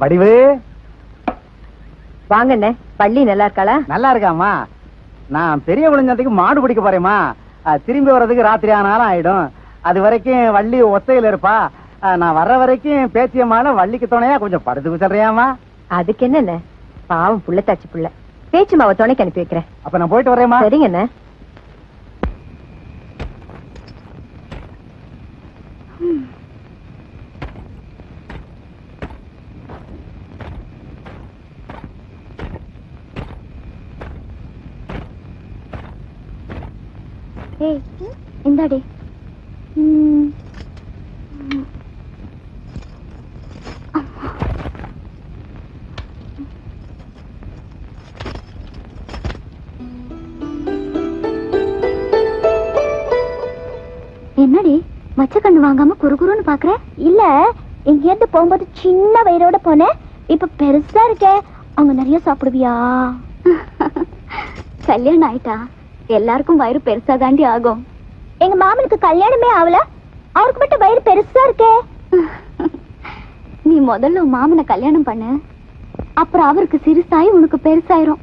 படிவு வாங்கண்ணே. பள்ளி நல்லா இருக்காளா? நல்லா இருக்காமா. நான் பெரிய குழந்தைக்கு மாடு பிடிக்க போறேம்மா. திரும்பி வர்றதுக்கு ராத்திரி ஆனாலும் ஆயிடும். அது வரைக்கும் வள்ளி ஒத்தையில இருப்பா. நான் வர்ற வரைக்கும் பேச்சியம்மால வள்ளிக்கு துணையா கொஞ்சம் படுத்துக்க சொல்றியாமா? அதுக்கு என்னண்ணே, பாவம் புள்ள தாச்சு புள்ள. பேச்சுமாவை துணைக்கு அனுப்பி வைக்கிறேன். அப்ப நான் போயிட்டு வரேம்மா. சரிங்கண்ணே. இந்தாடி. என்னடி மச்ச கண்ணு வாங்காம குறுகுறுன்னு பாக்குற? இல்ல, இங்கிருந்து போகும்போது சின்ன வயிறோட போனேன், இப்ப பெருசா இருக்க. அவங்க நிறைய சாப்பிடுவியா? கல்யாணம் ஆயிட்டா எல்லாருக்கும் வயிறு பெருசா தாண்டி ஆகும். எங்க மாமனுக்கு கல்யாணமே ஆகல, அவருக்கு மட்டும் வயிறு பெருசா இருக்கே. நீ முதல்ல உன் மாமனை கல்யாணம் பண்ணு, அப்புறம் அவருக்கு சிறுசாயி உனக்கு பெருசாயிரும்.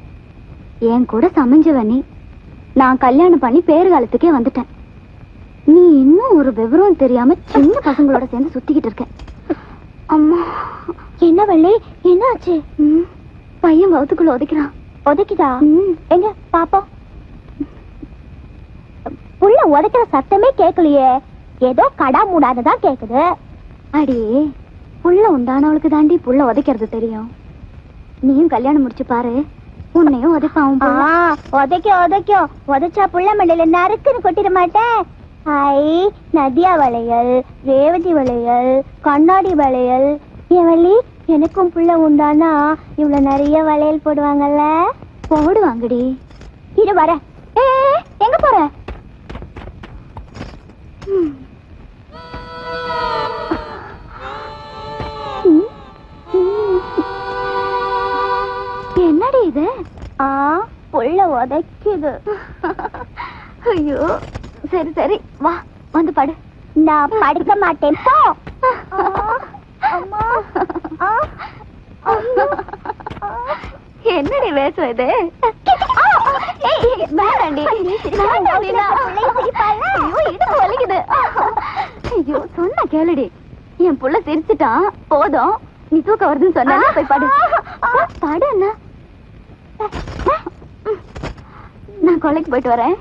என் கூட சமைஞ்சவ நீ. நான் கல்யாணம் பண்ணி பேறுகாலத்துக்கே வந்துட்டேன். நீ இன்னும் ஒரு விவரம் தெரியாம சின்ன பசங்களோட சேர்ந்து சுத்திக்கிட்டு இருக்க. அம்மா, என்ன வள்ளி, என்ன ஆச்சு? பையன் வவுத்துக்குள்ள உதைக்கிறான். உதைக்குதா? எங்க பாப்போம். புள்ள உதைக்கிற சத்தமே கேட்கலையே, ஏதோ கடா மூடாததான் கேக்குது. அடி, புள்ள உண்டானவளுக்கு தாண்டி புள்ள உதைக்கிறது தெரியும். நீயும் கல்யாணம் முடிச்சு பாரு, உன்னையும் உதைப்பாவும். உதைக்கும் உதைச்சா புள்ள மண்டையில நறுக்குன்னு கொட்டிட மாட்டேன். ஐ, நதியா வளையல், ரேவதி வளையல், கண்ணாடி வளையல். என் வள்ளி, எனக்கும் புள்ள உண்டானா இவ்வளவு நிறைய வளையல் போடுவாங்கல்ல? போடுவாங்கடி. இரு வர. எங்க போற? என்னடி இது? புள்ள உதைக்குது. ஐயோ, சரி சரி வா, வந்து படு. நான் படுக்க மாட்டேன், போ. என்னடி வேஷம் இது? ஐயோ, சொன்ன கேளுடி. என் புள்ள சிரிச்சுட்டான், போதும். நீ தூக்க வருதுன்னு சொன்ன, போய் படு. படு. என்ன, நான் கொல்லைக்கு போயிட்டு வரேன்.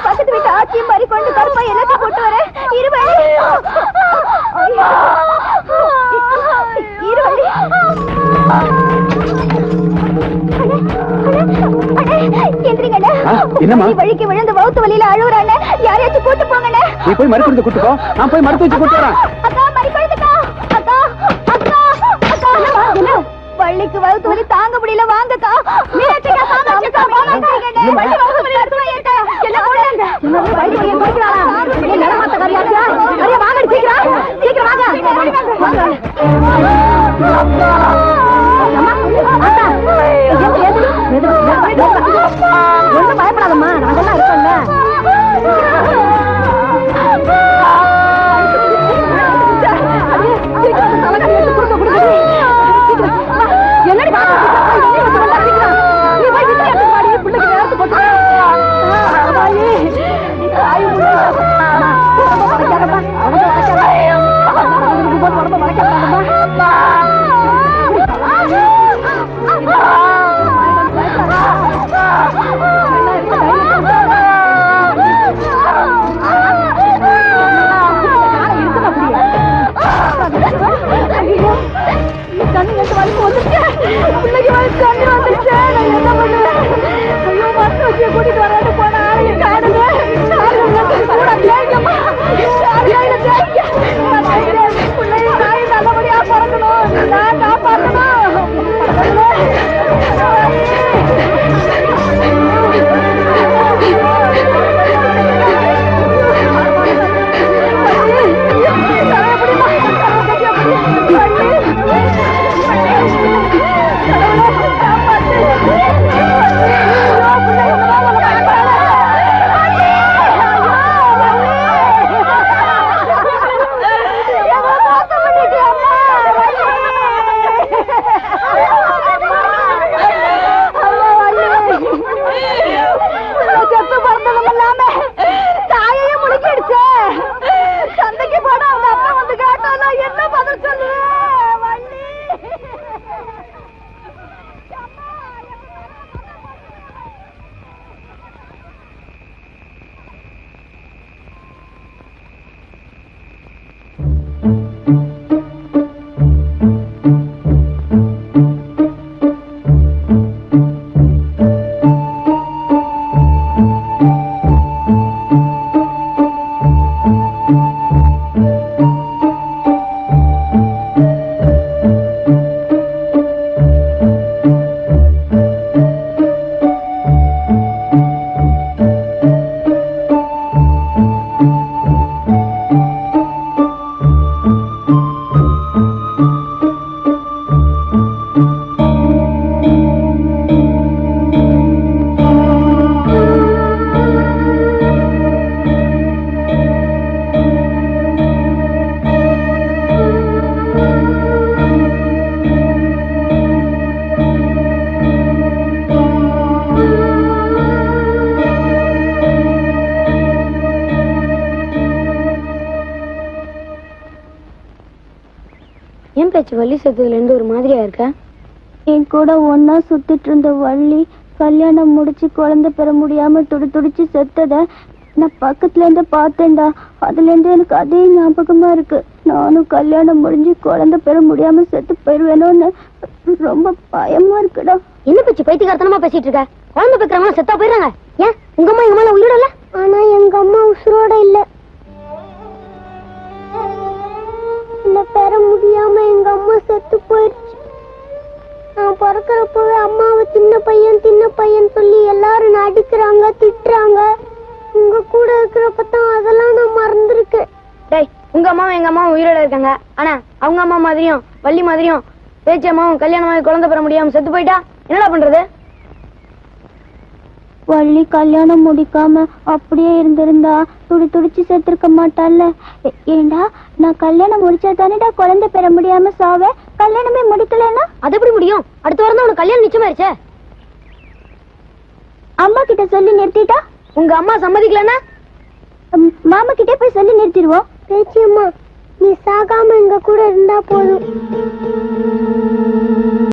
பக்கத்து வீட்டு ஆச்சியும் மாறி கொண்டு கருப்பா எல்லாத்தையும் போட்டு வரேன். வழிக்கு விழுந்து வவுத்து வழியில அழுவுறாங்க. யாரையாச்சும் கூட்டு போங்க. நீ போய் மறுக்குறது கூட்டு போ, நான் போய் மறுத்து வச்சு கூட்டு வரேன். அக்கா, மறுக்குறதுக்கா? அக்கா அக்கா அக்கா, என்ன வள்ளிக்கு வவுத்து வலி தாங்க முடியல, வாங்கக்கா. மீனாட்சிக்கா, காமாட்சிக்கா, வள்ளி வவுத்து வலி அடுத்து ஏட்டா என்ன போடுறாங்க? என்ன வள்ளி வலி போய்க்கறாளா? நீ நடமாத்த கரியாச்சா? அரிய வாங்க, சீக்கிரம் சீக்கிரம் வாங்க. அம்மா, அக்கா, ஒன்னும் பயப்படாதம்மா, நாங்கெல்லாம் இருக்கோம்ல. என்னடி பேச்சு வள்ளி செத்ததுல இருந்து ஒரு மாதிரியா இருக்க? என் கூட ஒன்னா சுத்திட்டு இருந்த வள்ளி கல்யாணம் முடிச்சு குழந்தை பெற முடியாம துடிச்சு செத்தத நான் பக்கத்துல இருந்து பார்த்தேன்டா. அதுல இருந்து எனக்கு அதே ஞாபகமா இருக்கு. நானும் கல்யாணம் முடிஞ்சு குழந்தை பெற முடியாம செத்து போயிருவேணும்னு ரொம்ப பயமா இருக்குடா. என்ன பேச்சு பைத்தியக்காரத்தனமா பேசிட்டு இருக்க? குழந்தை பெக்கிறவங்க செத்தா போயிடுறாங்க. ஏன் உங்க அம்மா எங்க மேல உயிரோட இல்ல? ஆனா எங்க அம்மா உசுரோட இல்ல. என்ன பெற முடியாம எங்க அம்மா செத்து போயிடுச்சு. நான் பிறக்கிறப்பவே அம்மாவை சின்ன பையன் சொல்லி எல்லாரும் அடிக்கிறாங்க, திட்டுறாங்க. உங்க கூட இருக்கிறப்பதான் அதெல்லாம் நான் மறந்துருக்கேன். டேய், உங்க அம்மாவும் எங்க அம்மாவும் உயிரோட இருக்காங்க. ஆனா அவங்க அம்மா மாதிரியும் வள்ளி மாதிரியும் பேச்சு அம்மாவும் கல்யாணமாகி குழந்தை பெற முடியாம செத்து போயிட்டா என்னடா பண்றது? வள்ளி கல்யாணம் முடிக்காம அப்படியே இருந்திருந்தா துடிச்சு செத்துருக்க மாட்டாள்ல. ஏண்டா, நான் கல்யாணம் முடிச்சா தானேடா குழந்தை பெற முடியாம சாவே. கல்யாணமே முடிக்கலன்னா அது எப்படி முடியும்? அடுத்த வாரம் தான் உனக்கு கல்யாணம் நிச்சயமாயிருச்சே. அம்மா கிட்ட சொல்லி நிறுத்திட்டா? உங்க அம்மா சம்மதிக்கலன்னா மாமா கிட்டே போய் சொல்லி நிறுத்திடுவோம். பேச்சி அம்மா, நீ சாகாம எங்க கூட இருந்தா போதும்.